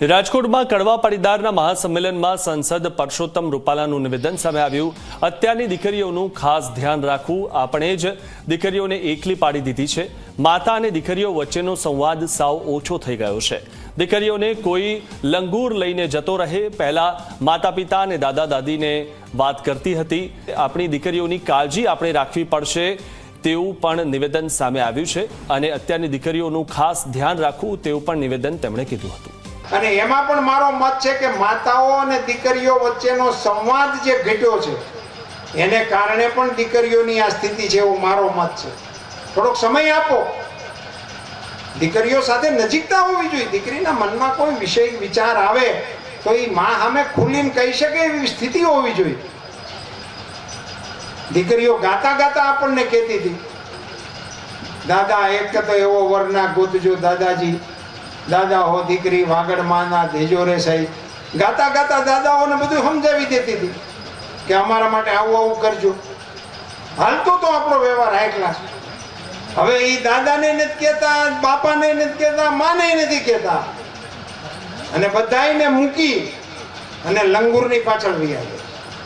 રાજકોટમાં કડવા પાટીદારના મહાસંમેલનમાં સાંસદ પરસોત્તમ રૂપાલાનું નિવેદન સામે આવ્યું। અત્યારની દીકરીઓનું ખાસ ધ્યાન રાખવું, આપણે જ દીકરીઓને એકલી પાડી દીધી છે। માતા અને દીકરીઓ વચ્ચેનો સંવાદ સાવ ઓછો થઈ ગયો છે। દીકરીઓને કોઈ લંગૂર લઈને જતો રહે, પહેલા માતા પિતા અને દાદા દાદીને વાત કરતી હતી। આપણી દીકરીઓની કાળજી આપણે રાખવી પડશે તેવું પણ નિવેદન સામે આવ્યું છે અને અત્યારની દીકરીઓનું ખાસ ધ્યાન રાખવું તેવું પણ નિવેદન તેમણે કીધું હતું। અને એમાં પણ મારો મત છે કે માતાઓ અને દીકરીઓ વચ્ચેનો સંવાદ જે ઘટ્યો છે એને કારણે પણ દીકરીઓની આ સ્થિતિ છે એવો મારો મત છે। થોડોક સમય આપો, દીકરીઓ સાથે નજીકતા હોવી જોઈએ। દીકરીના મનમાં કોઈ વિષય વિચાર આવે તો એ માં સામે ખુલીને કહી શકે એવી સ્થિતિ હોવી જોઈએ। દીકરીઓ ગાતા ગાતા આપણને કહેતી હતી, દાદા એક તો એવો વરના ગોતજો દાદાજી, દાદા હો દીકરી વાગડ માના ધેજો રે સાહેબ। ગાતા ગાતા દાદાઓને બધું સમજાવી દેતી હતી કે અમારા માટે આવું આવું કરજો। હાલતો તો આપણો વ્યવહાર હાઈ ક્લાસ। હવે એ દાદાને નથી કહેતા, બાપાને નથી કહેતા, માને નથી કહેતા, અને બધાને મૂકી અને લંગૂરની પાછળ વહી આવે।